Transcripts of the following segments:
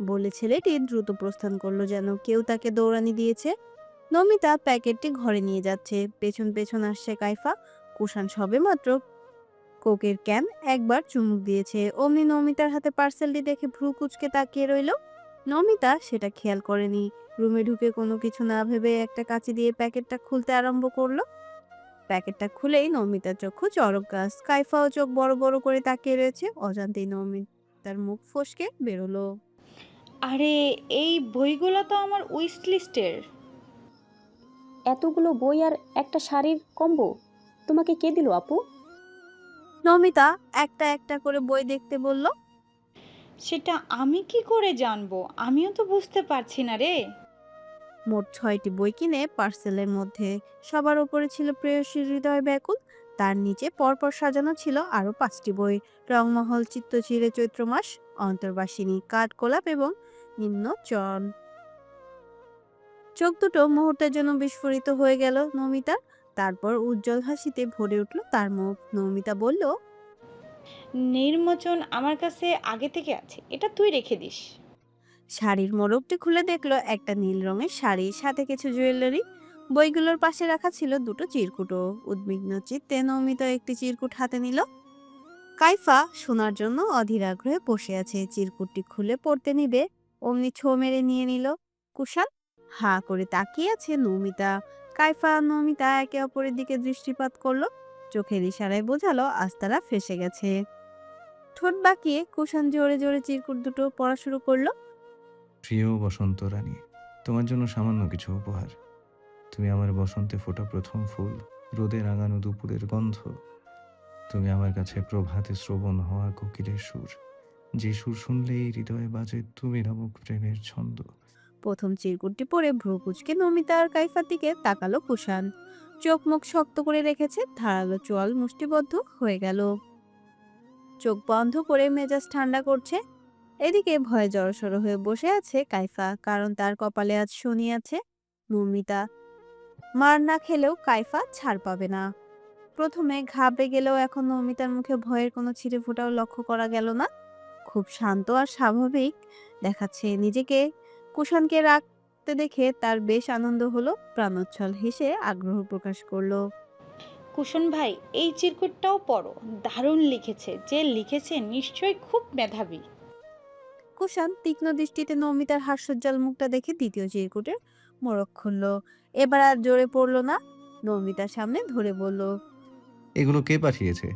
বলে ছেলেটি দ্রুত প্রস্থান করলো, যেন কেউ তাকে দৌড়ানি দিয়েছে। নমিতা প্যাকেটটি ঘরে নিয়ে যাচ্ছে, পেছন পেছন আসছে কাইফা। কুষাণ সবেমাত্র কোকের ক্যান একবার চুমুক দিয়েছে, অমনি নমিতার হাতে পার্সেলটি দেখে ভ্রু কুঁচকে তাকিয়ে রইল। নমিতা সেটা খেয়াল করেনি। রুমে ঢুকে কোনো কিছু না ভেবে একটা কাঁচি দিয়ে প্যাকেটটা খুলতে আরম্ভ করলো। প্যাকেটটা খুলেই নমিতার চক্ষু চড়ক গাছ। কাইফাও চোখ বড় বড় করে তাকিয়ে রয়েছে। অজান্তেই নমিতার মুখ ফসকে বেরোলো, আরে, এই বইগুলো তো আমার উইশ লিস্টের। এতগুলো বই আর একটা শাড়ির কম্বো তোমাকে কে দিল আপু? নমিতা একটা একটা করে বই দেখতে বলল। সেটা আমি কি করে জানবো? আমিও তো বুঝতে পারছি না রে। মোট 6টি বই কিনে পার্সেলের মধ্যে সবার উপরে ছিল প্রেয়সী হৃদয় ব্যাকুল। তার নিচে পরপর সাজানো ছিল আরো 5টি বই: রংমহল, চিত্তচিরে, চৈত্র মাস, অন্তর্বাসিনী, কাঠগোলাপ এবং নিম্নচরণ। চোখ দুটো মুহূর্তের জন্য বিস্ফোরিত হয়ে গেল নমিতার। তারপর উজ্জ্বল হাসিতে ভরে উঠল তার মুখ। নমিতা বলল, নির্মোচন আমার কাছে আগে থেকে আছে, এটা তুই রেখে দিস। শাড়ির মোড়কটি খুলে দেখলো একটা নীল রঙের শাড়ি, সাথে কিছু জুয়েলারি। বইগুলোর পাশে রাখা ছিল দুটো চিরকুটও। উদ্বিগ্ন চিত্তে নমিতা একটি চিরকুট হাতে নিল। কাইফা শোনার জন্য অধীর আগ্রহে বসে আছে। চিরকুটটি খুলে পড়তে নিবে, অমনি ছো মেরে নিয়ে নিল। কুশাল হা করে তাকিয়ে আছে নমিতা। কাইফা আর নমিতা একে অপরের দিকে দৃষ্টিপাত করলো। চোখের ইশারায় বোঝালো আজ তারা ফেঁসে গেছে। ঠোঁট বাঁকিয়ে কুষাণ জোরে জোরে চিরকুট দুটো পড়া শুরু করলো। প্রিয় বসন্ত রানী, তোমার জন্য সামান্য কিছু উপহার। তুমি আমার বসন্তে ফোটা প্রথম ফুল, রোদে রাঙানো দুপুরের গন্ধ। তুমি আমার কাছে প্রভাতে শ্রবণ হওয়া কোকিলের সুর, যে সুর শুনলেই হৃদয়ে বাজে তুমি নামক প্রেমের ছন্দ। প্রথম চিরকুটটি পড়ে ভ্রু কুঁচকে নমিতা আর কাইফার দিকে তাকালো কুষাণ। চোখ মুখ শক্ত করে রেখেছে, ধারালো চোয়াল মুষ্টিবদ্ধ হয়ে গেল। চোখ বন্ধ করে মেজাজ ঠান্ডা করছে। এদিকে ভয়ে জড়সড় হয়ে বসে আছে কাইফা, কারণ তার কপালে আজ শনি আছে। নমিতা মার না খেলেও কাইফা ছাড় পাবে না। প্রথমে ঘাবড়ে গেলেও এখন নমিতার মুখে ভয়ের কোনো ছিটে ফোঁটাও লক্ষ্য করা গেল না। খুব শান্ত আর স্বাভাবিক দেখাচ্ছে নিজেকে। কুষাণকে রাখতে দেখে তার বেশ আনন্দ হলো। প্রাণোচ্ছল হেসে আগ্রহ প্রকাশ করলো। কুশন ভাই, এই চিরকুটটাও পড়ো, দারুণ লিখেছে। যে লিখেছে নিশ্চয়ই খুব মেধাবী। কুষাণ তীক্ষ্ণ দৃষ্টিতে নমিতার হাস্যোজ্জ্বল মুখটা দেখে দ্বিতীয় চিরকুটের মোড়ক খুলল। এবার আর জোরে পড়লো না, নমিতার সামনে ধরে বলল। এগুলো কে পাঠিয়েছে?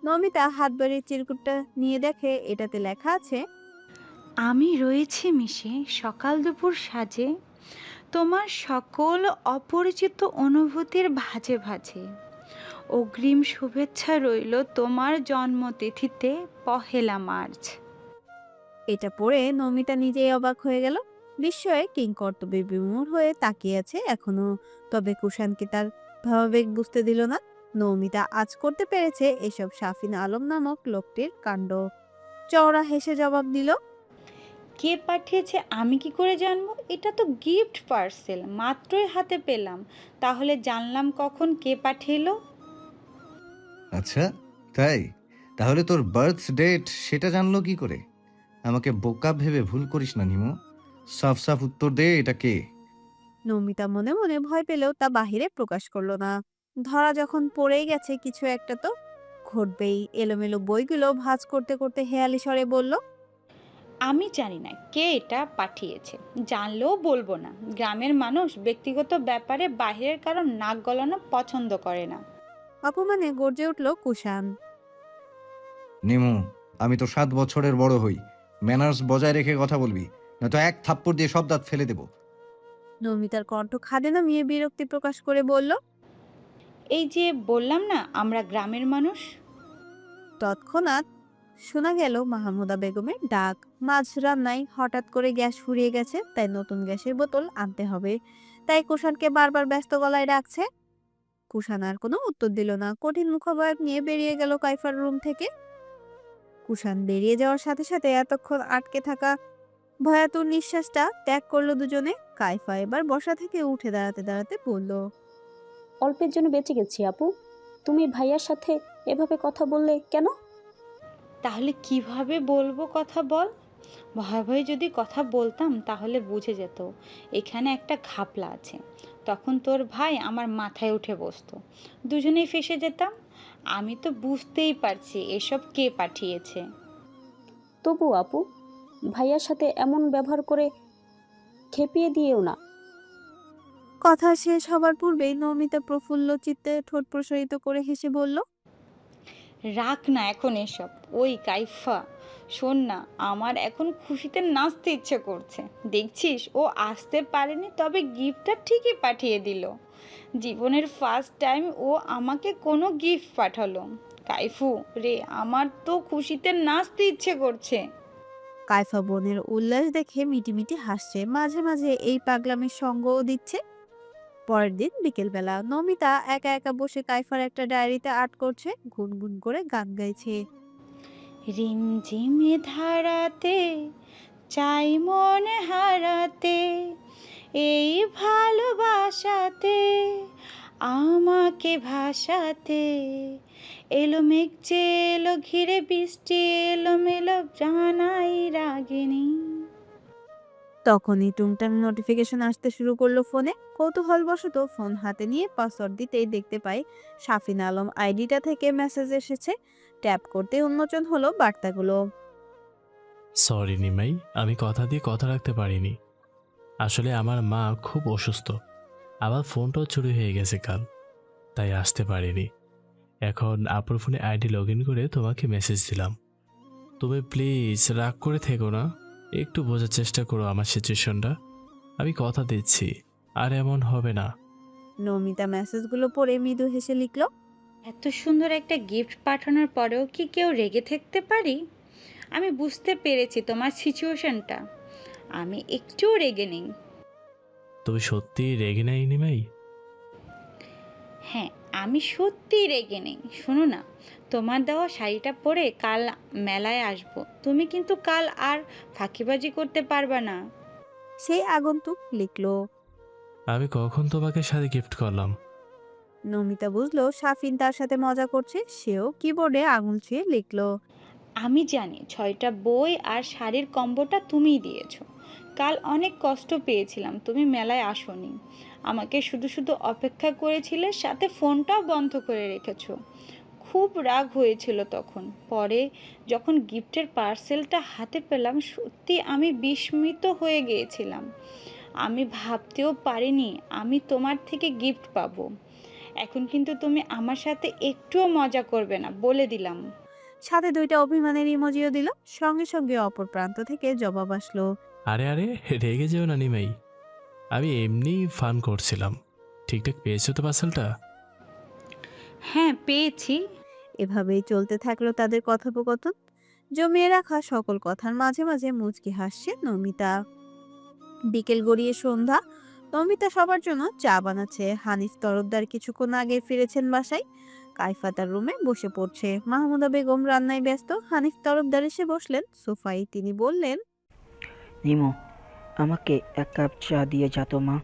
নমিতা হাত বাড়িয়ে চিরকুটটা নিয়ে দেখে এটাতে লেখা আছে, আমি রয়েছি মিশে সকাল দুপুর সাজে, তোমার সকল অপরিচিত অনুভূতির ভাঁজে ভাঁজে। অগ্রিম শুভেচ্ছা রইল তোমার জন্মতিথিতে 1 মার্চ। এটা পড়ে নমিতা নিজেই অবাক হয়ে গেল। বিস্ময়ে কিংকর্তব্যে বিমূঢ় হয়ে তাকিয়ে আছে এখনো। তবে কুষাণকে তার ভাবাবেগ বুঝতে দিল না। নমিতা আজ করতে পেরেছে এসব শাফিন আলম নামক লোকটির কাণ্ড। চওড়া হেসে জবাব দিল, কে পাঠিয়েছে আমি কি করে জানবো? এটা তো গিফট পার্সেল, মাত্রই হাতে পেলাম। তাহলে জানলাম কখন কে পাঠিয়েলো? আচ্ছা, তাই? তাহলে তোর বার্থ ডেট সেটা জানলো কি করে? আমাকে বোকা ভেবে ভুল করিস না নিমো। সাফ সাফ উত্তর দে, এটা কে? নমিতা মনে মনে ভয় পেলেও তা বাহিরে প্রকাশ করলো না। ধরা যখন পড়েই গেছে, কিছু একটা তো ঘটবেই। এলোমেলো বইগুলো ভাঁজ করতে করতে হেয়ালি স্বরে বলল, আমি জানি না কে এটা পাঠিয়েছে, জানলেও বলবো না। গ্রামের মানুষ ব্যক্তিগত ব্যাপারে বাইরের কারণ নাক গলানো পছন্দ করে না। অপমানে গর্জে উঠল কুষাণ। নিমো, আমি তো 7 বছরের বড় হই। ম্যানার্স বজায় রেখে কথা বলবি, নয়তো এক থাপ্পড় দিয়ে সব দাঁত ফেলে দেবো। নমিতার কণ্ঠ খাদে নামিয়ে বিরক্তি প্রকাশ করে বলল। এই যে বললাম না আমরা গ্রামের মানুষ। তৎক্ষণাৎ শোনা গেল মাহমুদা বেগমের ডাক। মাঝ রান্নায় হঠাৎ করে গ্যাস ফুরিয়ে গেছে, তাই নতুন গ্যাসের বোতল আনতে হবে। তাই কুষাণকে বারবার ব্যস্ত গলায় ডাকছে। কুষাণ আর কোনো উত্তর দিল না। কঠিন মুখোভাব নিয়ে বেরিয়ে গেল কাইফার রুম থেকে। কুষাণ বেরিয়ে যাওয়ার সাথে সাথে এতক্ষণ আটকে থাকা ভয়াতুর নিঃশ্বাসটা ত্যাগ করলো দুজনে। কাইফা এবার বসা থেকে উঠে দাঁড়াতে দাঁড়াতে বলল, অল্পের জন্য বেঁচে গেছি আপু। তুমি ভাইয়ার সাথে এভাবে কথা বললে কেন? তাহলে কিভাবে বলবো কথা বল। ভয়ে ভয়ে যদি কথা বলতাম তাহলে বুঝে যেত এখানে একটা ঘাপলা আছে। তখন তোর ভাই আমার মাথায় উঠে বসতো, দুজনেই ফেঁসে যেতাম। আমি তো বুঝতেই পারছি এসব কে পাঠিয়েছে। তবু আপু, ভাইয়ার সাথে এমন ব্যবহার করে খেপিয়ে দিয়েও না। কথা শেষ হবার পূর্বেই নমিতা প্রফুল্ল চিত্তে ঠোঁট প্রসারিত করে হেসে বলল, রাখ না এখন এসব। ওই কাইফা, শোন না, আমার এখন খুশিতে নাচতে ইচ্ছে করছে। দেখছিস, ও আসতে পারেনি তবে গিফটটা ঠিকই পাঠিয়ে দিল। জীবনের ফার্স্ট টাইম ও আমাকে কোনো গিফট পাঠালো। কাইফু রে, আমার তো খুশিতে নাচতে ইচ্ছে করছে। কাইফা বোনের উল্লাস দেখে মিটিমিটি হাসছে, মাঝে মাঝে এই পাগলামির সঙ্গও দিচ্ছে। পরের দিন বিকেলবেলা নমিতা একা একা বসে কাইফার একটা ডায়েরিতে আর্ট করছে, গুনগুন করে গান গাইছে। রিমঝিমে ধারাতে চাই মনে হারাতে, এই ভালোবাসাতে আমাকে ভাসাতে। এলো মেঘ যে এলো ঘিরে বৃষ্টি এলো মেলো জানাই রাগিনী। তখনই টুংটাং নোটিফিকেশন আসতে শুরু করলো ফোনে। কৌতূহলবশত ফোন হাতে নিয়ে পাসওয়ার্ড দিতেই দেখতে পাই শাফিন আলম আইডিটা থেকে মেসেজ এসেছে। ট্যাপ করতে উন্মোচন হলো বার্তাগুলো। সরি নিমাই, আমি কথা দিয়ে কথা রাখতে পারিনি। আসলে আমার মা খুব অসুস্থ, আবার ফোনটাও চুরি হয়ে গেছে কাল, তাই আসতে পারিনি। এখন আপুর ফোনে আইডি লগ ইন করে তোমাকে মেসেজ দিলাম। তুমি প্লিজ রাগ করে থেকো না, একটু বোঝার চেষ্টা করো আমার সিচুয়েশনটা। আমি কথা দিচ্ছি আর এমন হবে না। নমিতা মেসেজগুলো পড়ে মৃদু হেসে লিখল, এত সুন্দর একটা গিফট পাঠানোর পরেও কি কেউ রেগে থাকতে পারি? আমি বুঝতে পেরেছি তোমার সিচুয়েশনটা। আমি একটুও রেগে নেই। তুমি সত্যি রেগে নাই নিমাই? হ্যাঁ, আমি সত্যিই রেগে নেই। শোনো না, তোমার দেওয়া শাড়িটা পরে কাল মেলায় আসবো। তুমি কিন্তু কাল আর ফাঁকিবাজি করতে পারবা না। সেই আগন্তুক লিখল। আমি কখন তোমাকে শাড়ি গিফট করলাম? নমিতা বুঝলো শাফিন তার সাথে মজা করছে, সেও কিবোর্ডে আঙুল ছুঁয়ে লিখল, আমি জানি 6টা বই আর শাড়ির কম্বোটা তুমিই দিয়েছো। কাল অনেক কষ্ট পেয়েছিলাম, তুমি মেলায় আসোনি। আমাকে শুধু শুধু অপেক্ষা করেছিলে, সাথে ফোনটাও বন্ধ করে রেখেছো। খুব রাগ হয়েছিল তখন। পরে যখন গিফটের পার্সেলটা হাতে পেলাম, সত্যি আমি বিস্মিত হয়ে গিয়েছিলাম। আমি ভাবতেও পারিনি আমি তোমার থেকে গিফট পাবো। এখন কিন্তু তুমি আমার সাথে একটুও মজা করবে না, বলে দিলাম। সাথে 2টা অভিমানের ইমোজিও দিল। সঙ্গে সঙ্গে অপর প্রান্ত থেকে জবাব আসলো, আরে আরে, রেগে যেও না নিমাই, আমি এমনি ফান করছিলাম। ঠিকঠাক পেয়েছো তো পার্সেলটা? হ্যাঁ, পেয়েছি। এভাবেই চলতে থাকলো তাদের কথোপকথন। জমিয়ে রাখা সকল কথার মাঝে মাঝে মুচকি হাসছে নমিতা। বিকেল গড়িয়ে সন্ধ্যা। নমিতা সবার জন্য চা বানাচ্ছে। হানিফ তরফদার কিছুক্ষণ আগে ফিরেছেন বাসায়। কাইফা তার রুমে বসে পড়ছে। মাহমুদা বেগম রান্নায় ব্যস্ত। হানিফ তরফদার এসে বসলেন সোফায়। তিনি বললেন, নিমো, আমাকে 1 কাপ চা দিয়ে যা তো মা।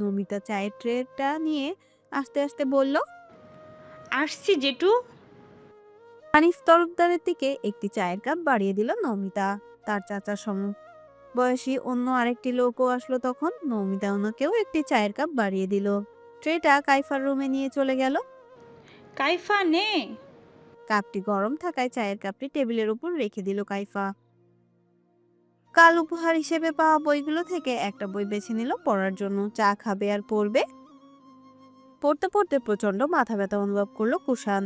নমিতা চায়ের ট্রেটা নিয়ে আস্তে আস্তে বলল, আসছি জেঠু। হানিফ তরফদারের দিকে একটি চায়ের কাপ বাড়িয়ে দিল নমিতা। তার চাচার বয়সী অন্য আরেকটি লোকও আসলো তখন। নমিতা ওনাকেও একটি চায়ের কাপ বাড়িয়ে দিল। ট্রেটা কাইফার রুমে নিয়ে চলে গেল। কাইফা নে। কাপটি গরম থাকায় চায়ের কাপটি টেবিলের উপর রেখে দিল কাইফা। কাল উপহার হিসেবে পাওয়া বইগুলো থেকে একটা বই বেছে নিল পড়ার জন্য। চা খাবে আর পড়বে। পড়তে পড়তে প্রচন্ড মাথা ব্যথা অনুভব করলো কুষাণ।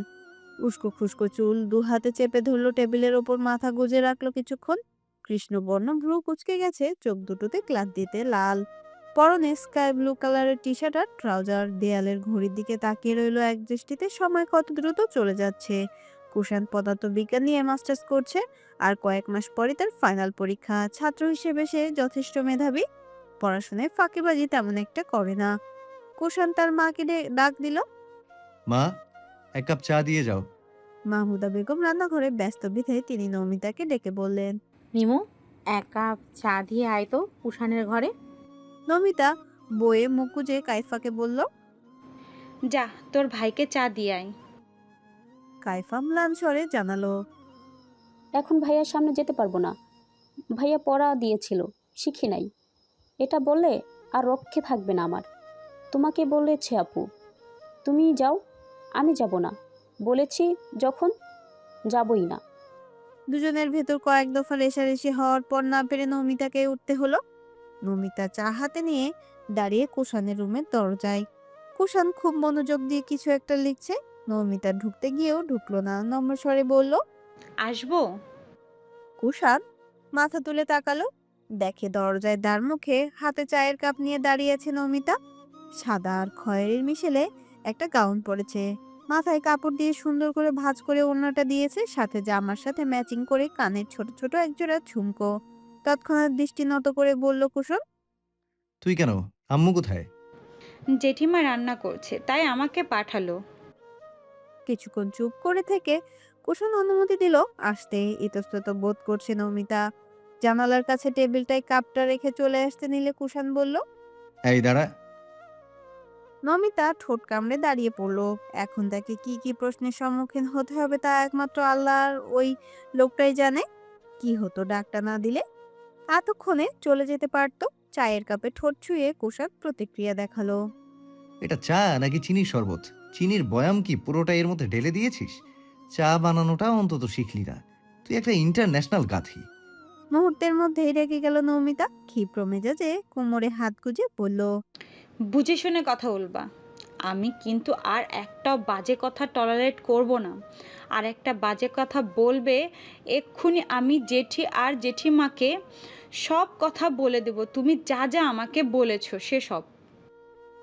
উস্কো খুস্কো চুল 2 হাতে চেপে ধরলো, টেবিলের ওপর মাথা গুজে রাখলো কিছুক্ষণ। কৃষ্ণবর্ণ ভ্রু কুঁচকে গেছে, চোখ দুটোতে ক্লান্তিতে লাল। পরনে স্কাই ব্লু কালারের টি শার্ট আর ট্রাউজার। দেয়ালের ঘড়ির দিকে তাকিয়ে রইল এক দৃষ্টিতে। সময় কত দ্রুত চলে যাচ্ছে। কুষাণ পদার্থবিজ্ঞান নিয়ে মাস্টার্স করছে, আর কয়েক মাস পরে তার ফাইনাল পরীক্ষা। ছাত্র হিসেবে সে যথেষ্ট মেধাবী, পড়াশোনায় ফাঁকিবাজি তেমন একটা করে না। কুষাণ তার মাকে ডাক দিল। মা, 1 কাপ চা দিয়ে যাও। মাহমুদা বেগম রান্নাঘরে ব্যস্ত বিধায় তিনি নমিতাকে ডেকে বললেন। নিমো, 1 কাপ চা দিয়ে আয় তো কুষাণের ঘরে। নমিতা বইয়ে মুখ গুজে কাইফাকে বলল। যা, তোর ভাইকে চা দিয়ে আয়। কাইফা ম্লান স্বরে জানালো, এখন ভাইয়ার সামনে যেতে পারবো না। ভাইয়া পড়া দিয়েছিল, শিখি নাই। এটা বললে আর রক্ষে থাকবে না আমার। তোমাকে বলেছে আপু, তুমি যাও, আমি যাব না। বলেছি যখন, যাবই না। দুজনের ভেতর কয়েক দফা রেষারেষি হওয়ার পর না পেরে নমিতাকে উঠতে হলো। নমিতা চা হাতে নিয়ে দাঁড়িয়ে কুষাণের রুমের দরজায়। কুষাণ খুব মনোযোগ দিয়ে কিছু একটা লিখছে। নমিতা ঢুকতে গিয়েও ঢুকলো না, নম্র স্বরে বলল, আসবো? কুষাণ মাথা তুলে তাকালো, দেখে দরজায় দ্বার মুখে হাতে চায়ের কাপ নিয়ে দাঁড়িয়ে আছে নমিতা। সাদা আর খয়েরির মিশেলে একটা গাউন পরেছে, মাথায় কাপড় দিয়ে সুন্দর করে ভাঁজ করে ওড়নাটা দিয়েছে, সাথে জামার সাথে ম্যাচিং করে কানের ছোট ছোট একজোড়া ঝুমকো। তৎক্ষণাৎ দৃষ্টি নত করে বলল কুসুম, তুই কেন? আম্মু কোথায়? জেঠিমা রান্না করছে, তাই আমাকে পাঠালো। কিছুক্ষণ চুপ করে থেকে কুসুম অনুমতি দিল আসতে। ইতস্তত বোধ করছে নমিতা। জানালার কাছে টেবিলটায় কাপটা রেখে চলে আসতে নিলে কুষাণ বলল, এই দাঁড়া। নমিতা ঠোঁট কামড়ে দাঁড়িয়ে পড়ল। এখন তাকে কি কি প্রশ্নের সম্মুখীন হতে হবে তা একমাত্র আল্লাহর ওই লোকটাই জানে। কি হতো ডাকটা না দিলে? এতক্ষণে চলে যেতে পারতো। চায়ের কাপে ঠোঁট ছুঁয়ে কুষাণ প্রতিক্রিয়া দেখালো। এটা চা নাকি চিনির শরবত? চিনির বয়াম কি পুরোটা এর মধ্যে ঢেলে দিয়েছিস? চা বানানোটা অন্তত শিখলি না। তুই একটা ইন্টারন্যাশনাল গাথি। মুহূর্তের মধ্যেই রেগে গেল নমিতা, ক্ষিপ্র মেজাজে কোমরে হাত গুজে বলল, বুঝে শুনে কথা বলবা। আমি কিন্তু আর একটাও বাজে কথা টলারেট করব না। আর একটা বাজে কথা বলবে, এক্ষুনি আমি জেঠি আর জেঠিমাকে সব কথা বলে দেব। তুমি যা যা আমাকে বলেছো সেসব।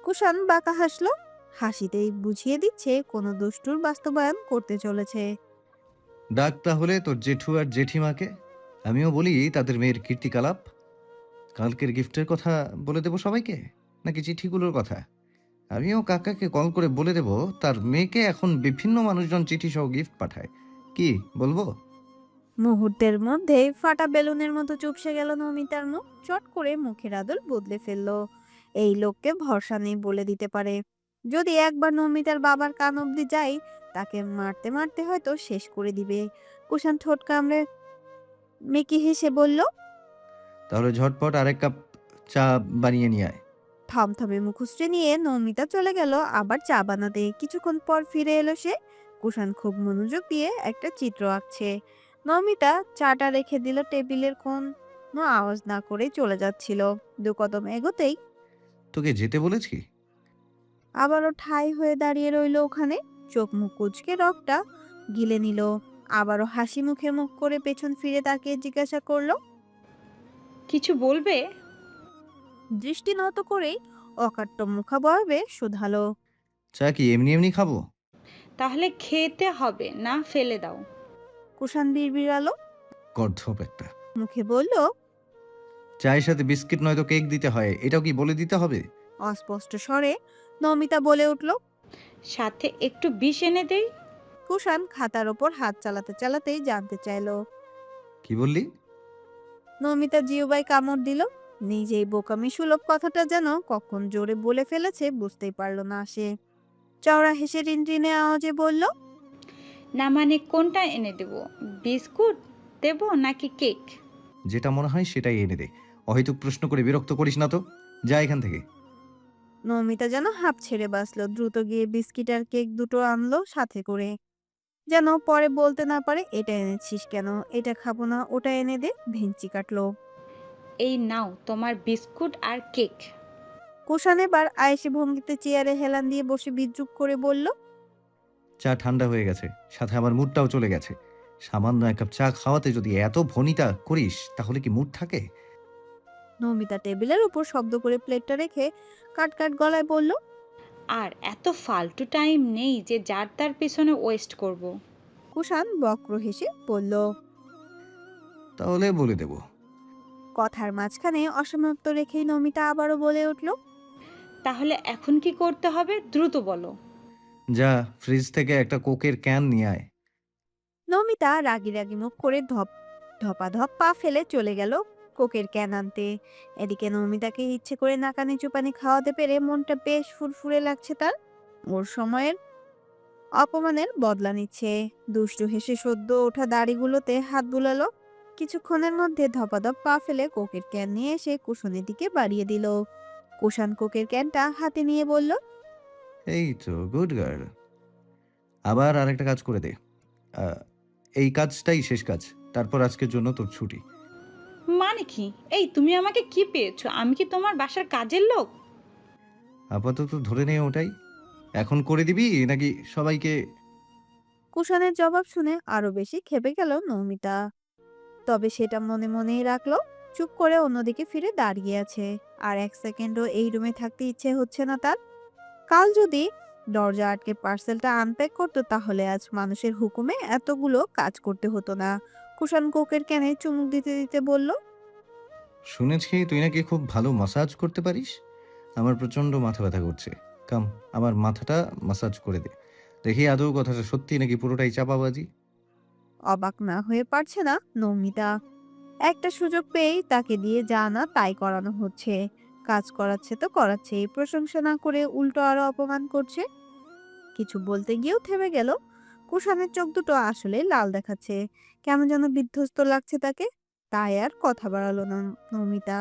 কুষাণ বাঁকা হাসলো, হাসিতেই বুঝিয়ে দিচ্ছে কোনো দুষ্টুর বাস্তবায়ন করতে চলেছে। ডাক তাহলে তোর জেঠু আর জেঠিমাকে। আমিও বলি তাদের মেয়ের কীর্তিকলাপ। কালকের গিফটের কথা বলে দেবো সবাইকে, নাকি চিঠিগুলোর কথা? আমিও কাকাকে কল করে বলে দেব তার মেয়েকে এখন বিভিন্ন মানুষজন চিঠি সহ গিফট পাঠায়। কি বলবো? মুহূর্তের মধ্যে ফাটা বেলুনের মতো চুপসে গেল নমিতার মুখ। চট করে মুখের আদল বদলে ফেললো। এই লোককে ভরসা নেই বলে দিতে পারে। যদি একবার নমিতার বাবার কান অব্দি যায়, তাকে মারতে মারতে হয়তো শেষ করে দিবে। কুষাণ ঠোঁট কামড়ে মেকি হেসে বলল, তাহলে ঝটপট আরেক কাপ চা বানিয়ে নিয়ে আয়। থমথমে মুখশ্রী নিয়ে নমিতা চলে গেল আবার চা বানাতে। কিছুক্ষণ পর ফিরে এলো সে। কুষাণ খুব মনোযোগ দিয়ে একটা চিত্র আঁকছে। নমিতা চাটা রেখে দিল টেবিলের, কোনো আওয়াজ না করে চলে যাচ্ছিল। দু কদম এগোতেই তোকে যেতে বলেছি? আবারও ঠাই হয়ে দাঁড়িয়ে রইল ওখানে। চোখ মুখ কুঁচকে রগটা গিলে নিল। আবারও হাসি মুখে মুখ করে পেছন ফিরে তাকিয়ে জিজ্ঞাসা করলো। কিছু বলবে? দৃষ্টি নত করেই অকাট্য মুখাবয়বে শুধালো। চা কি এমনি এমনি খাবো? তাহলে খেতে হবে না, ফেলে দাও। কুষাণ বিড়বিড়ালো, গর্ধপ একটা। মুখে বলল, চায়ের সাথে বিস্কিট নয়তো কেক দিতে হয়, এটাও কি বলে দিতে হবে? অস্পষ্ট স্বরে নমিতা বলে উঠল। সাথে একটু বিষ এনে দেই। কুষাণ খাতার ওপর হাত চালাতে চালাতেই জানতে চাইলো। কি বললি? নমিতা জিহ্বায় কামড় দিল। নিজেই বোকামি সুলভ কথাটা যেন কখন জোরে বলে ফেলেছে বুঝতেই পারলো না সে। চওড়া হেসে রিনরিনে আওয়াজে বলল, না মানে কোনটা এনে দেব? বিস্কুট দেব নাকি কেক? যেটা মনে হয় সেটাই এনে দে। অহেতুক প্রশ্ন করে বিরক্ত করিস না তো। যা এখান থেকে। নমিতা যেন হাঁপ ছেড়ে বাঁচলো। দ্রুত গিয়ে বিস্কিট আর কেক দুটো আনলো সাথে করে, যেন পরে বলতে না পারে এটা এনেছিস কেন, এটা খাবো না, ওটা এনে দে। ভেঙচি কাটলো। এই নাও তোমার বিস্কুট আর কেক। কুষাণ এবার আয়েসি ভঙ্গিতে চেয়ারে হেলান দিয়ে বসে বিদ্রুপ করে বলল, চা ঠান্ডা হয়ে গেছে, সাথে আমার মুডটাও চলে গেছে। সামান্য এক কাপ চা খাওয়াতে যদি এত ভনিতা করিস তাহলে কি মুড থাকে? নমিতা টেবিলের উপর শব্দ করে প্লেটটা রেখে কাট কাট গলায় বলল, আর এত ফালতু টাইম নেই যে যার তার পেছনে ওয়েস্ট করব। কুষাণ বক্র হেসে বলল। তাহলে বলে দেব। কথার মাঝখানে অসমাপ্ত রেখেই নমিতা আবারও বলে উঠল, তাহলে এখন কি করতে হবে দ্রুত বলো। যা ফ্রিজ থেকে একটা কোকের ক্যান নিয়ে আয়। নমিতা রাগি রাগি মুখ করে ধপাধপ পা ফেলে চলে গেল কোকের ক্যান আনতে। এদিকে নমিতাকে ইচ্ছে করে নাকানি চুপানি খাওয়াতে পেরে মনটা বেশ ফুরফুরে লাগছে তার। ওর সময়ের অপমানের বদলা নিচ্ছে। দুষ্টু হেসে সদ্য ওঠা দাড়িগুলোতে হাত বুলালো। কিছুক্ষণের মধ্যে ধপাধপ পা ফেলে কোকের ক্যান নিয়ে এসে কুশনের দিকে বাড়িয়ে দিল। কুষাণ কোকের ক্যানটা হাতে নিয়ে বলল, এই তো গুড গার্ল। আবার আরেকটা কাজ করে দে। আহ, এই কাজটাই শেষ কাজ, তারপর আজকের জন্য তোর ছুটি। মানে কি? এই তুমি আমাকে কি পেয়েছো? আমি কি তোমার বাসার কাজের লোক? আপাতত ধরে নে ওটাই। এখন করে দিবি নাকি সবাইকে? কুষাণের জবাব শুনে আরো বেশি ক্ষেপে গেল নমিতা। তবে সেটা মনে মনেই রাখলো। চুপ করে অন্যদিকে ফিরে দাঁড়িয়ে আছে। আর এক সেকেন্ডও এই রুমে থাকতে ইচ্ছে হচ্ছে না তার। কাল যদি দরজা আটকে পার্সেলটা আনপ্যাক করতো তাহলে আজ মানুষের হুকুমে এতগুলো কাজ করতে হতো না। কুষাণ কোকের ক্যানে চুমুক দিতে দিতে বলল, শুনেছি তুই নাকি খুব ভালো মাসাজ করতে পারিস। আমার প্রচন্ড মাথা ব্যথা করছে। কাম, আমার মাথাটা মাসাজ করে দে। দেখি আদৌ কথাটা সত্যি নাকি পুরোটাই চাপাবাজি। অবাক না হয়ে পারছে না নমিতা। একটা সুযোগ পেয়েই তাকে দিয়ে যা না তাই করানো হচ্ছে। কাজ করাচ্ছে তো করাচ্ছেই, প্রশংসা না করে উল্টো আরো অপমান করছে। কিছু বলতে গিয়েও থেমে গেল। কুষাণের চোখ দুটো আসলে লাল দেখাচ্ছে। কেমন যেন বিধ্বস্ত লাগছে তাকে। তাই আর কথা বাড়ালো না নমিতা।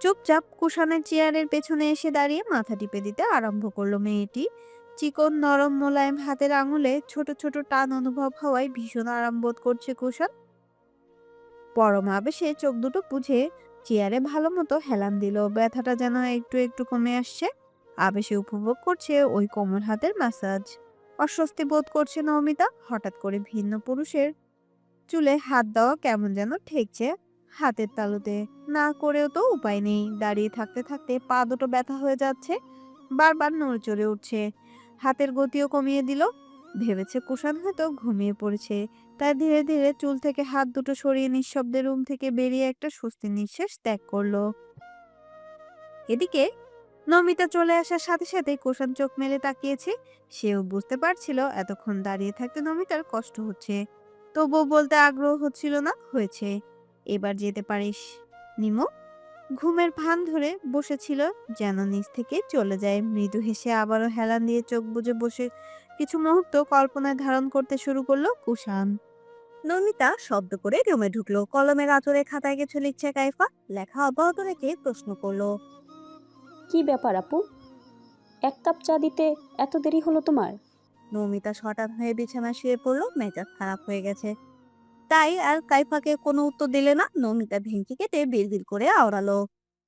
চুপচাপ কুষাণের চেয়ারের পেছনে এসে দাঁড়িয়ে মাথা টিপে দিতে আরম্ভ করলো মেয়েটি। চিকন নরম মোলায়েম হাতের আঙুলে ছোট ছোট টান অনুভব হওয়ায় ভীষণ আরাম বোধ করছে কুষাণ। পরম আবেশে চোখ দুটো বুজে চেয়ারে ভালো মতো হেলান দিল। ব্যথাটা যেন একটু একটু কমে আসছে। আবেশে উপভোগ করছে ওই কোমল হাতের ম্যাসাজ। অস্বস্তি বোধ করছে নমিতা। হঠাৎ করে ভিন্ন পুরুষের চুলে হাত দেওয়া কেমন যেন ঠেকছে হাতের তালুতে। না করেও তো উপায় নেই। দাঁড়িয়ে থাকতে থাকতে পা দুটো ব্যথা হয়ে যাচ্ছে। বারবার নড়ে চড়ে উঠছে। হাতের গতিও কমিয়ে দিল। ভেবেছে কুষাণ হয়তো ঘুমিয়ে পড়েছে। তাই ধীরে ধীরে চুল থেকে হাত দুটো সরিয়ে নিঃশব্দে রুম থেকে বেরিয়ে একটা স্বস্তির নিঃশ্বাস ত্যাগ করলো। এদিকে নমিতা চলে আসার সাথে সাথে কুষাণ চোখ মেলে তাকিয়েছে। সেও বুঝতে পারছিল এতক্ষণ দাঁড়িয়ে থাকতে নমিতার কষ্ট হচ্ছে। তবুও বলতে আগ্রহ হচ্ছিল না। হয়েছে, এবার যেতে পারিস নিমো। ঘুমের ভান ধরে বসেছিল, যেন নিচ থেকে চলে যায়। মৃদু হেসে আবারও হেলান দিয়ে চোখ বুজে বসে কিছু মুহূর্ত কল্পনায় ধারণ করতে শুরু করলো কুষাণ। নমিতা শব্দ করে রুমে ঢুকলো। কলমের আঁচড়ে খাতায় কিছু লিখছে কাইফা। লেখা অব্যাহত রেখে প্রশ্ন করলো, কি ব্যাপার আপু? এক কাপ চা দিতে এত দেরি হলো তোমার? নমিতা হঠাৎ হয়ে বিছানায় শুয়ে পড়লো। মেজাজ খারাপ হয়ে গেছে। তাই আর কাইফাকে কোনো উত্তর দিলে না। নমিতা ভেঙচি কেটে বিড়বিড় করে আওড়ালো,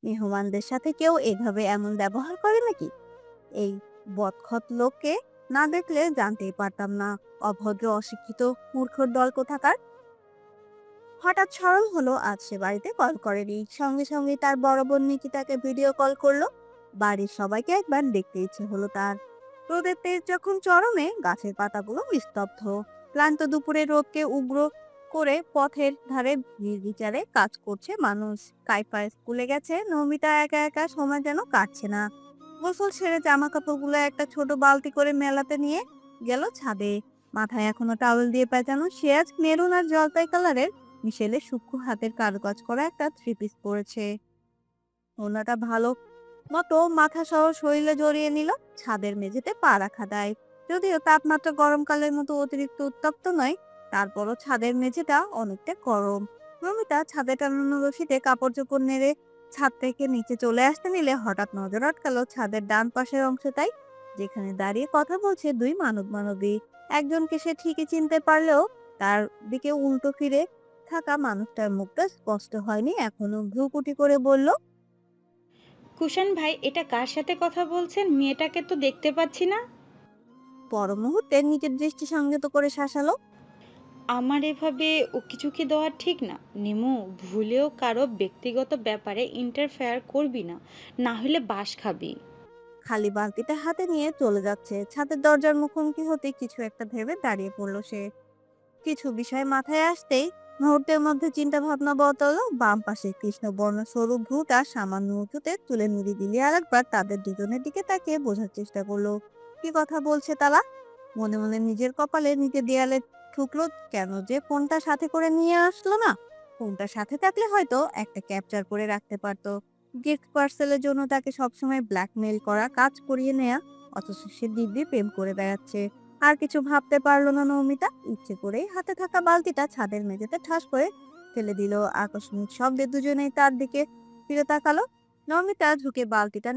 মেহমানদের সাথে কেউ এভাবে এমন ব্যবহার করে নাকি? এই বদখত লোককে না দেখলে জানতেই পারতাম না। অভদ্র অশিক্ষিত মূর্খর দল কোথাকার। হঠাৎ স্মরণ হলো আজ সে বাড়িতে কল করেনি। সঙ্গে সঙ্গে তার বড় বোন নিকিতাকে ভিডিও কল করলো। বাড়ির সবাইকে একবার দেখতে ইচ্ছে হলো তার। রোদের তেজ যখন চরমে, গাছের পাতাগুলো নিস্তব্ধ। ক্লান্ত দুপুরে রোদকে উগ্র করে পথের ধারে নির্বিচারে কাজ করছে মানুষ। কাইফা স্কুলে গেছে। নমিতা একা একা, সময় যেন কাটছে না। গোসল সেরে জামা কাপড়গুলো একটা ছোট বালতি করে মেলাতে নিয়ে গেল ছাদে। মাথায় এখনো টাওয়েল দিয়ে পেঁচানো। সে আজ মেরুন আর জলপাই কালারের মিশেলে সূক্ষ্ম হাতের কারুকাজ করা একটা থ্রি পিস পরেছে। ওনাটা ভালো মতো মাথা সহ শরীরে জড়িয়ে নিল। ছাদের মেঝেতে পা রাখা দেয়। যদিও তাপমাত্রা গরমকালের মতো অতিরিক্ত উত্তপ্ত নয়, তারপরও ছাদের মেঝেটা অনেকটা গরম। নমিতা ছাদে টানানো রশিতে কাপড় চোপড় নেড়ে ছাদ থেকে নিচে চলে আসতে নিলে হঠাৎ নজর আটকালো ছাদের ডান পাশের অংশটাই, যেখানে দাঁড়িয়ে কথা বলছে দুই মানবী। একজনকে সে ঠিকই চিনতে পারলেও তার দিকে উল্টো ফিরে থাকা মানুষটার মুখটা স্পষ্ট হয়নি এখনো। ভ্রুকুটি করে বলল, কুষাণ ভাই, এটা কার সাথে কথা বলছেন? মেয়েটাকে তো দেখতে পাচ্ছি না। পর মুহূর্তে নিজের দৃষ্টি সংযত করে শাসালো, আমার এভাবে উকিঝুঁকি দেওয়া ঠিক না। নিমু, ভুলেও কারো ব্যক্তিগত ব্যাপারে ইন্টারফেয়ার করবি না, না হলে বাস খাবি। খালি বালতিটা হাতে নিয়ে চলে যাচ্ছে। ছাদের দরজার মুখোমুখি হতে কিছু একটা ভেবে দাঁড়িয়ে পড়লো সে। কিছু বিষয় মাথায় আসতেই মুহূর্তের মধ্যে চিন্তা ভাবনা বদলালো। বাম পাশে কৃষ্ণবর্ণ সরু ভ্রুটা সামান্য উঁচুতে তুলে নুড়ি দিলে আরেকবার তাদের দুজনের দিকে তাকিয়ে বোঝার চেষ্টা করলো কি কথা বলছে তারা। মনে মনে নিজের কপালে নিজে দেয়ালে ঠুকলো। কেন যে ফোনটা সাথে করে নিয়ে আসলো না? ফোনটা সাথে থাকলে হয়তো একটা ক্যাপচার করে রাখতে পারতো। গিফট পার্সেলের জন্য তাকে সবসময় ব্ল্যাকমেইল করা, কাজ করিয়ে নেয়া, অথচ সে দিব্যি প্রেম করে বেড়াচ্ছে। আর কিছু ভাবতে পারলো না নমিতা। ইচ্ছে করেই হাতে থাকা বালতিটা ছাদের মেঝেতে ঠাস করে ফেলে দিল। আকস্মিক শব্দে দুজনেই তার দিকে ফিরে তাকালো। নমিতা ঝুঁকে বালতিটা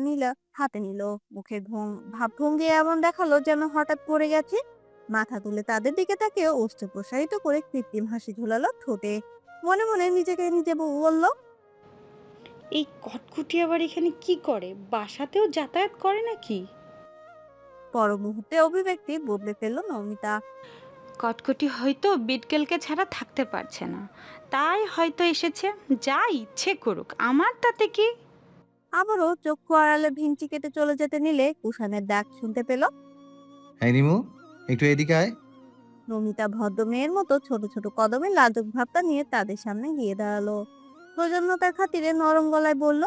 হাতে নিল। মুখের ভাবভঙ্গি এমন দেখালো যেন হঠাৎ পড়ে গেছে। মাথা তুলে তাদের দিকে তাকিয়ে ওষ্ঠ প্রসারিত করে কৃত্রিম হাসি ঝুলালো ঠোঁটে। মনে মনে নিজেকে নিজে বলল, এই কটকুটি আবার এখানে কি করে? বাসাতেও যাতায়াত করে নাকি? পর মুহূর্তে অভিব্যক্তি বদলে ফেলল নমিতা। কটকটি হয়তো বিটকেলকে ছাড়া থাকতে পারছে না, তাই হয়তো এসেছে। যা ইচ্ছে করুক, আমার তাতে কি? আবারও চক্ষু আড়ালে ভিঞ্চি কেটে চলে যেতে নিলে কুষাণের ডাক শুনতে পেল। হ্যাঁ নিমু, একটু এদিকে আয়। নমিতা ভদ্র মেয়ের মতো ছোট ছোট কদমে লাজুক ভাবটা নিয়ে তাদের সামনে গিয়ে দাঁড়ালো। প্রজন্মতার খাতিরে নরম গলায় বলল,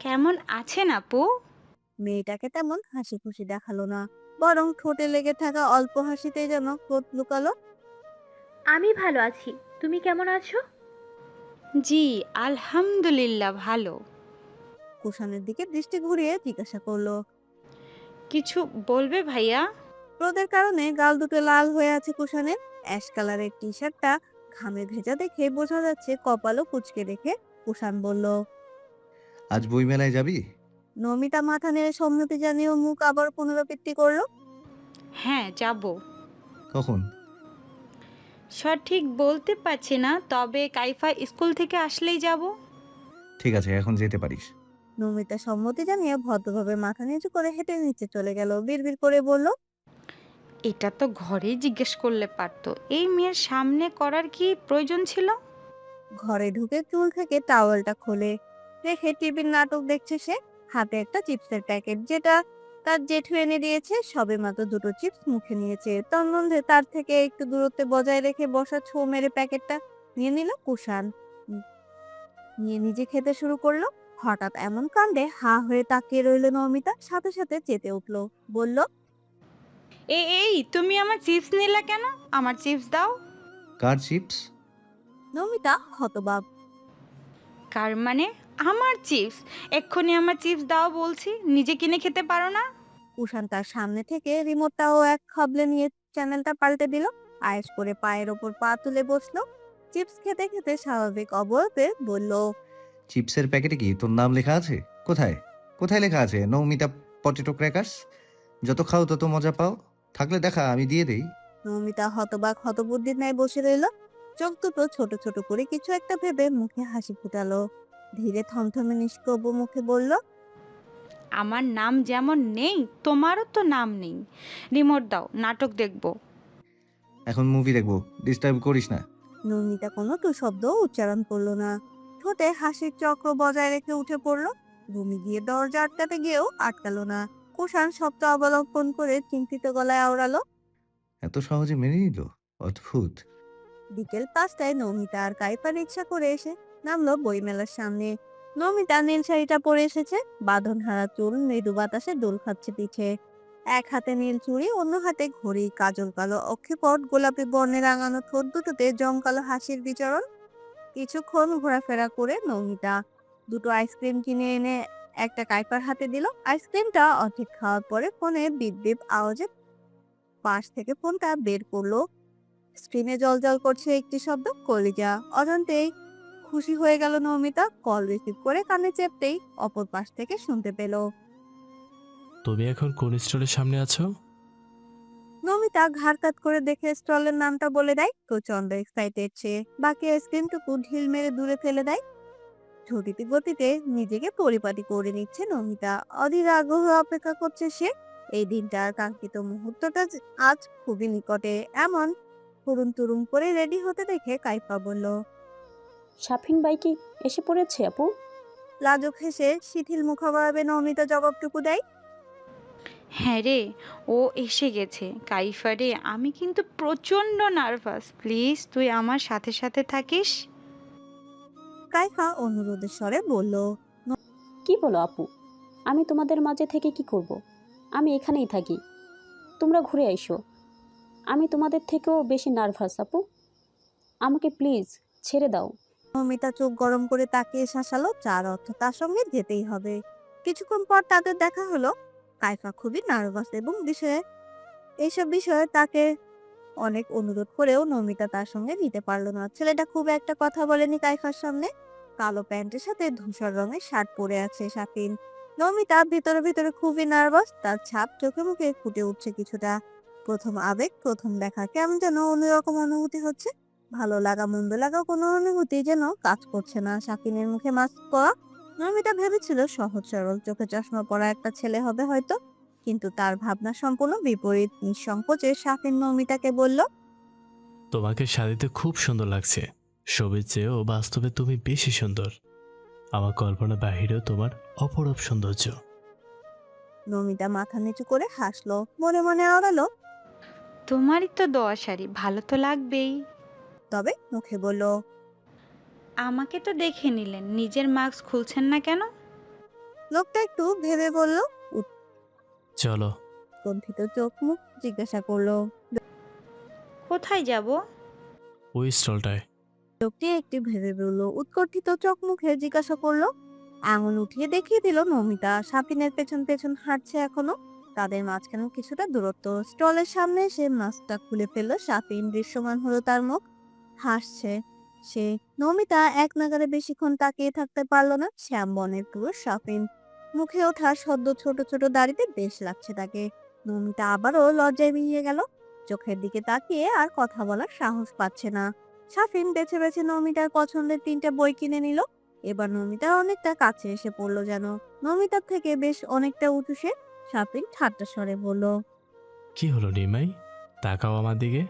কেমন আছেন আপু? মেয়েটাকে তেমন হাসি খুশি দেখালো না, বরং ঠোঁটে লেগে থাকা অল্প হাসিতেই যেন ক্রোধ লুকালো। আমি ভালো আছি। তুমি কেমন আছো? জি, আলহামদুলিল্লাহ ভালো। কুষাণের দিকে দৃষ্টি ঘুরিয়ে জিজ্ঞাসা করলো, কিছু বলবে ভাইয়া? ক্রোধের কারণে গাল দুটো লাল হয়ে আছে কুষাণের। অ্যাশ কালারের টি শার্টটা ঘামে ভেজা দেখে বোঝা যাচ্ছে কপালও কুঁচকে রেখে কুষাণ বলল। আজ বইমেলায় যাবি? নমিতা মাথা নেড়ে সম্মতি জানিয়ে মুখ আবার পুনরাবৃত্তি করলো। হ্যাঁ, যাব। কখন? সঠিক বলতে পারছি না, তবে কাইফা স্কুল থেকে আসলেই যাব। ঠিক আছে, এখন যেতে পারিস। নমিতা সম্মতি জানিয়ে ভদ্রভাবে মাথা নিচু করে হেঁটে নিচে চলে গেল। বিড়বিড় করে বলল, এটা তো ঘরেই জিজ্ঞেস করলে পারতো, এই মেয়ের সামনে করার কি প্রয়োজন ছিল? ঘরে ঢুকে চুল থেকে টাওয়েলটা খোলে রেখে টিভির নাটক দেখছে সে। হাতে একটা চিপসের প্যাকেট, যেটা তার জেঠু এনে দিয়েছে। সবেমাত্র দুটো চিপস মুখে নিয়েছে, তন্মধ্যে তার থেকে একটু দূরত্বে বজায় রেখে বসা ছো মেরে প্যাকেটটা নিয়ে নিল কুষাণ। নিয়ে নিজে খেতে শুরু করলো। হঠাৎ এমন কাণ্ডে হা হয়ে তাকিয়ে রইল নমিতা, সাথে সাথে চেতে উঠলো। বলল, এই তুমি আমার চিপস নিলে কেন? আমার চিপস দাও। কার চিপস? নমিতা হতবাক। কার মানে? আমার চিপস। এক্ষুনি আমার চিপস দাও বলছি, নিজে কিনে খেতে পারো না? কুষাণ তার সামনে থেকে রিমোটটাও এক খাবলে নিয়ে চ্যানেলটা পাল্টে দিল। আয়েশ করে পায়ের ওপর পা তুলে বসলো। চিপস খেতে খেতে স্বাভাবিক অবয়বে বলল, চিপসের প্যাকেটে কি তোর নাম লেখা আছে? কোথায়? কোথায় লেখা আছে নৌমিতা পটেটো ক্র্যাকার্স? যত খাও তত মজা পাও। থাকলে দেখা, আমি দিয়ে দেই। নমিতা হতবাক হতবুদ্ধির ন্যায় বসে রইল। চোখ দুটো ছোট ছোট করে কিছু একটা ভেবে মুখে হাসি ফুটালো। ধীরে থমথমে নিষ্প্রভ মুখে বলল, আমার নাম যেমন নেই, তোমারও তো নাম নেই। রিমোট দাও, নাটক দেখবো। এখন মুভি দেখবো, ডিস্টার্ব করিস না। নমিতা কোনো টু শব্দ উচ্চারণ করলো না। ঠোঁটে হাসির চক্র বজায় রেখে উঠে পড়লো। রুমে গিয়ে দরজা আটকাতে গিয়েও আটকালো না। কুষাণ শব্দ অবলম্বন করে চিন্তিত গলায় আওড়ালো, এত সহজে মেনে নিল? অদ্ভুত। বিকেল 5টায় নমিতা আর কাইপা রিক্সা করে এসে নামলো বইমেলার সামনে। নমিতা নীল শাড়িটা পরে এসেছে, বাঁধন হারা চুল মৃদু বাতাসে দোল খাচ্ছে পিঠে। এক হাতে নীল চুড়ি, অন্য হাতে ঘড়ি, কাজল কালো অক্ষিপট, গোলাপি বর্ণের রাঙানো ঠোঁট দুটোতে জমকালো হাসির বিচরণ। কিছুক্ষণ ঘোরাফেরা করে নমিতা দুটো আইসক্রিম কিনে এনে একটা কাইপার হাতে দিল। আইসক্রিমটা অর্ধেক খাওয়ার পরে ফোনে বিপ বিপ আওয়াজে পাশ থেকে ফোনটা বের করলো। স্ক্রিনে জলজল করছে একটি শব্দ, কলিজা। অজান্তেই খুশি হয়ে গেল নমিতা। কল রিসিভ করে কানে চেপতেই অপর পাশ থেকে শুনতে পেল। তুমি এখন কোন স্টলের সামনে আছো? নমিতা ঘাড় কাত করে দেখে স্টলের নামটা বলে দেয়। প্রচন্ড এক্সাইটেড সে, বাকি আইসক্রিমটুকু ঢিল মেরে দূরে ফেলে দেয়। ঝটিতি গতিতে নিজেকে পরিপাটি করে নিচ্ছে নমিতা। অধীর আগ্রহে অপেক্ষা করছে সে। এই দিনটার কাঙ্ক্ষিত মুহূর্তটা আজ খুবই নিকটে। এমন হুড়ুম তুরুম করে রেডি হতে দেখে কাইফা বলল। সাফিন বাইকে এসে পড়েছে আপু। লাজুক হেসে শিথিল মুখাভাবে নমিতা জবাবটুকু দেয়। হ্যাঁ রে, ও এসে গেছে। কাইফা রে, আমি কিন্তু প্রচন্ড নার্ভাস। প্লিজ তুই আমার সাথে সাথে থাকিস। কাইফা অনুরোধের স্বরে বলল। কি বলো আপু? আমি তোমাদের মাঝে থেকে কি করব? আমি এখানেই থাকি, তোমরা ঘুরে আইসো। আমি তোমাদের থেকেও বেশি নার্ভাস আপু, আমাকে প্লিজ ছেড়ে দাও। নমিতা চোখ গরম করে তাকিয়ে শাসালো, যার অর্থ তার সঙ্গে যেতেই হবে। কিছুক্ষণ পর তাদের দেখা হলো। কাইফা খুবই নার্ভাস এবং এইসব বিষয়ে তাকে অনেক অনুরোধ করেও নমিতা তার সঙ্গে নিতে পারলো না। ছেলেটা খুব একটা কথা বলেনি কাইফার সামনে। কালো প্যান্টের সাথে ধূসর রঙের শার্ট পরে আছে সাকিন। নমিতা ভিতরে ভিতরে খুবই নার্ভাস, তার ছাপ চোখে মুখে ফুটে উঠছে কিছুটা। প্রথম আবেগ, প্রথম দেখা, কেমন যেন অন্যরকম অনুভূতি হচ্ছে। ভালো লাগা মন্দ লাগা কোনো অনুভূতি যেন কাজ করছে না। সাকিনের মুখে মাস্ক পরা। নমিতা ভেবেছিল সহজ সরল চোখে চশমা পরা একটা ছেলে হবে হয়তো, কিন্তু তার ভাবনা সম্পূর্ণ বিপরীত। নিঃসংকোচে সাকিন নমিতাকে বলল, তোমাকে শাড়িতে খুব সুন্দর লাগছে। ছবির চেয়েও বাস্তবে তুমি বেশি সুন্দর। আমার কল্পনা বাহিরেও তোমার অপরূপ সৌন্দর্য। নমিতা মাথা নিচু করে হাসলো, মনে মনে আওড়ালো, তোমারই তো দেওয়া শাড়ি, ভালো তো লাগবেই। তবে মুখে বলল, আমাকে তো দেখে নিলেন, নিজের মাস্ক খুলছেন না কেন? লোকটা একটু ভেবে বলল, চলো। উৎকণ্ঠিত চোখ মুখ জিজ্ঞাসা করলো। কোথায় যাব? ওই স্টলটায়। লোকটি একটি ভেবে বলল, উৎকণ্ঠিত চোখ মুখে জিজ্ঞাসা করলো। আঙুল উঠিয়ে দেখিয়ে দিল নমিতা। সাপিনের পেছন পেছন হাঁটছে এখনো। তাদের মাঝখানে কিছুটা দূরত্ব। স্টলের সামনে এসে মাস্কটা খুলে ফেললো সাপিন। দৃশ্যমান হলো তার মুখ। হাসছে সে। নমিতা এক নাগারে বেশিক্ষণ তাকিয়ে থাকতে পারলো না। শ্যাম বনের পুরো সাপিন। মুখে ওঠা সদ্য ছোট ছোট দাড়িতে বেশ লাগছে তাকে। নমিতা আবারও লজ্জায় মিলিয়ে গেল। চোখের দিকে তাকিয়ে আর কথা বলার সাহস পাচ্ছে না। সাফিন বেছে বেছে নমিতার পছন্দের 3টা বই কিনে নিল। এবার নমিতার অনেকটা কাছে এসে পড়লো যেন। নমিতার থেকে বেশ অনেকটা উঁচু সে। সাফিন ঠাট্টা স্বরে বলল, কি হলো নিমাই? তাকাও আমার দিকে।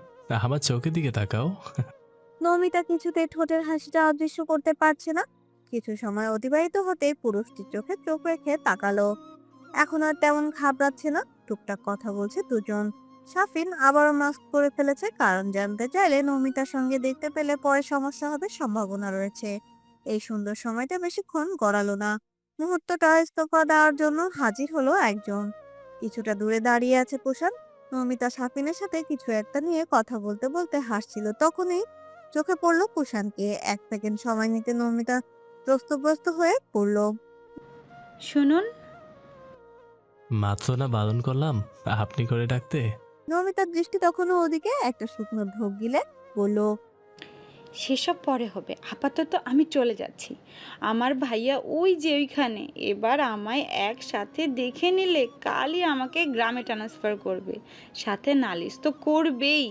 আমার চোখের দিকে তাকাও। নমিতা কিছুতেই ঠোঁটের হাসিটা অদৃশ্য করতে পারছে না। কিছু সময় অতিবাহিত হতেই পুরুষটির চোখে চোখ রেখে তাকালো। এখন আর তেমন ঘাবড়াচ্ছে না। টুকটাক কথা বলছে দুজন। সাফিন আবারও মাস্ক পরে ফেলেছে, কারণ জানতে চাইলে নমিতার সঙ্গে দেখতে পেলে পরে সমস্যা হবে সম্ভাবনা রয়েছে। এই সুন্দর সময়টা বেশিক্ষণ গড়ালো না। মুহূর্তটা ইস্তফা দেওয়ার জন্য হাজির হলো একজন। কিছুটা দূরে দাঁড়িয়ে আছে কুষাণ। নমিতা সাফিনের সাথে কিছু একটা নিয়ে কথা বলতে বলতে হাসছিল। তখনই চোখে পড়লো কুষাণকে। 1 সেকেন্ড সময় নিতে নমিতা ত্রস্তগ্রস্ত হয়ে পড়লো। শুনুন। মাত্র না বারণ করলাম আপনি করে ডাকতে। নমিতার দৃষ্টি তখনও ওদিকে। একটা শুকনো ঢোক গিলে বলল, সেসব পরে হবে, আপাতত আমি চলে যাচ্ছি। আমার ভাইয়া ওই যে ওইখানে। এবার আমায় একসাথে দেখে নিলে কালই আমাকে গ্রামে ট্রান্সফার করবে, সাথে নালিশ তো করবেই।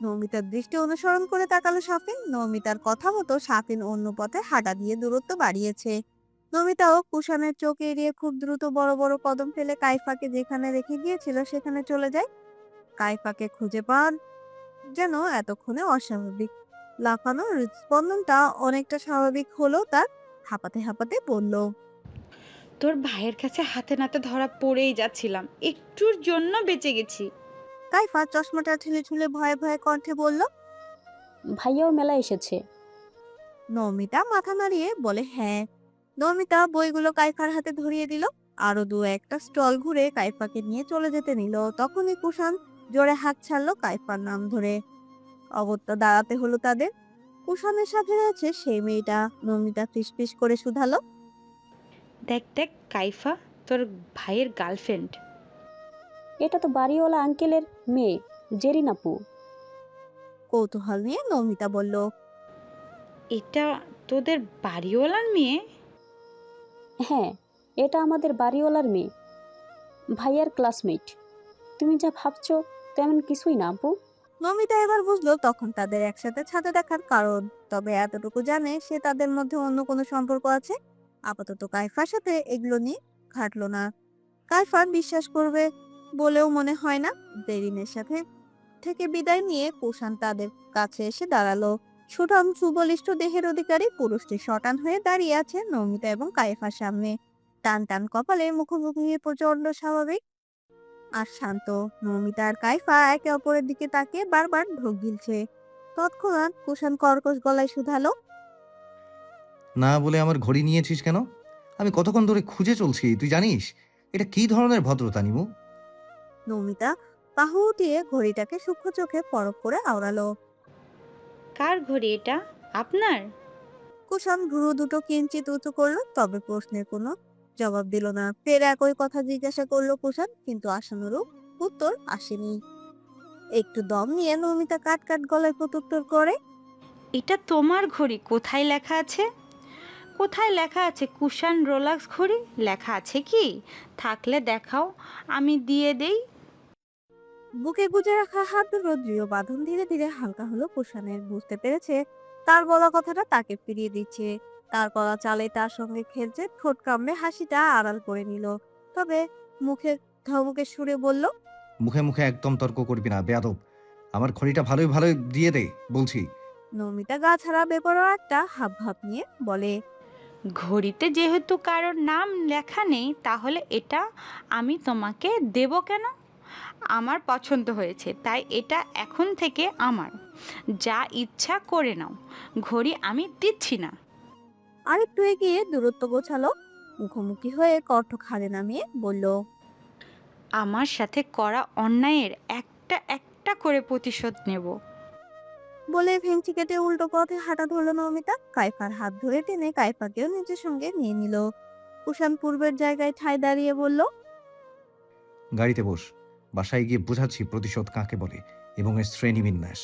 নমিতার দৃষ্টি অনুসরণ করে তাকালো সাফিন। নমিতার কথা মতো সাফিন অন্য পথে হাঁটা দিয়ে দূরত্ব বাড়িয়েছে। নমিতাও কুষাণের চোখ এড়িয়ে খুব দ্রুত বড় বড় কদম ফেলে কাইফাকে যেখানে রেখে গিয়েছিল সেখানে চলে যায়। কাইফাকে খুঁজে পান যেন এতক্ষণে অস্বাভাবিক। লাফানো হৃদস্পন্দনটা অনেকটা স্বাভাবিক হলো তার। হাঁপাতে হাঁপাতে বলল, তোর ভাইয়ের কাছে হাতে নাতে ধরা পড়েই যাচ্ছিলাম, একটুর জন্য বেঁচে গেছি। কাইফা চশমাটা ঠেলে ঠুলে ভয়ে ভয়ে কণ্ঠে বলল। ভাইয়াও মেলা এসেছে। নমিতা মাথা নাড়িয়ে বলে, হ্যাঁ। নমিতা বইগুলো কাইফার হাতে ধরিয়ে দিল। আরো 2-1টা স্টল ঘুরে কাইফাকে নিয়ে চলে যেতে নিল। তখনই কুষাণ জোরে হাঁক ছাড়লো কাইফার নাম ধরে। অগত্যা দাঁড়াতে হলো তাদের। কুষাণের সাথে রয়েছে সেই মেয়েটা। নমিতা ফিসফিস করে শুধালো, দেখ দেখ কাইফা, তোর ভাইয়ের গার্লফ্রেন্ড। এটা তো বাড়িওয়ালা আঙ্কেলের মেয়ে, জেরিন আপু। কৌতূহল নিয়ে নমিতা বলল, এটা তোদের বাড়িওয়ালার মেয়ে? হ্যাঁ, এটা আমাদের বাড়িওয়ালার মেয়ে, ভাইয়ার ক্লাসমেট। তুমি যা ভাবছো তেমন কিছুই না আপু। নমিতা এবার বুঝলো তখন তাদের একসাথে ছাদে দেখার কারণ। তবে এতটুকু জানে সে তাদের মধ্যে অন্য কোনো সম্পর্ক আছে। আপাতত কাইফার সাথে এগুলো নিয়ে ঘাটলো না। কাইফার বিশ্বাস করবে বলেও মনে হয় না। জেরিনের সাথে থেকে বিদায় নিয়ে কুষাণ তাদের কাছে এসে দাঁড়ালো। সুঠাম সুবলিষ্ঠ দেহের অধিকারী পুরুষটি শটান হয়ে দাঁড়িয়ে আছে নমিতা এবং কাইফার সামনে। টান টান কপালে মুখোমুখি প্রচন্ড স্বাভাবিক আর শান্ত। নমিতা আর কাইফা একে অপরের দিকে তাকিয়ে বারবার ঢোক গিলছে। তৎক্ষণাৎ কুষাণ কর্কশ গলায় শুধালো, না বলে আমার ঘড়ি নিয়েছিস কেন? আমি কতক্ষণ ধরে খুঁজে চলছি, তুই জানিস? এটা কি ধরনের ভদ্রতা নিমু? নমিতা বাহু উঠিয়ে ঘড়িটাকে সূক্ষ্ম চোখে পরখ করে আওড়ালো। কার ঘড়ি এটা? আপনার? কুষাণ ভ্রু দুটো কিঞ্চিত উঁচু করলো, তবে প্রশ্নের কোনো জবাব দিল না। ফের একই কথা জিজ্ঞাসা করলো কুষাণ, কিন্তু আশানুরূপ উত্তর আসেনি। একটু দম নিয়ে নমিতা কাট কাট গলায় প্রত্যুত্তর করে। এটা তোমার ঘড়ি, কোথায় লেখা আছে? কোথায় লেখা আছে কুশান রোলাক্স ঘড়ি? লেখা আছে কি? থাকলে দেখাও, আমি দিয়ে দেই। বুকে গুজে রাখা হাত দুটো দৃঢ় বাঁধন ধীরে ধীরে হালকা হলো কুষাণের। বুঝতে পেরেছে তার বলা কথাটা তাকে ফিরিয়ে দিচ্ছে। তার করা চালে তার সঙ্গে খেলছে। ঠোঁট কামড়ে হাসিটা আড়াল করে নিল, তবে মুখে ধমকে সুরে বলল, মুখে মুখে একদম তর্ক করবি না বেয়াদব। আমার ঘড়িটা ভালোই ভালোই দিয়ে দে বলছি। নমিতা গা ছাড়া বেপরোয়া একটা হাব ভাব নিয়ে বলে, ঘড়িতে যেহেতু কারোর নাম লেখা নেই, তাহলে এটা আমি তোমাকে দেব কেন? আমার পছন্দ হয়েছে, তাই এটা এখন থেকে আমার। যা ইচ্ছা করে নাও, ঘড়ি আমি দিচ্ছি না। আরেকটু এগিয়ে দূরত্ব গোছালো, মুখোমুখি হয়ে কণ্ঠ খাড়ে নামিয়ে বলল, আমার সাথে করা অন্যায়ের একটা একটা করে প্রতিশোধ নেব। বলে ভেঙচি কেটে উল্টো পথে হাঁটা ধরলো নমিতা। কাইফার হাত ধরে টেনে কাইফাকেও নিজের সঙ্গে নিয়ে নিল। কুষাণ পূর্বের জায়গায় ঠায় দাঁড়িয়ে বলল, গাড়িতে বস, বাসায় গিয়ে বুঝাচ্ছি প্রতিশোধ কাকে বলে এবং এর শ্রেণীবিন্যাস।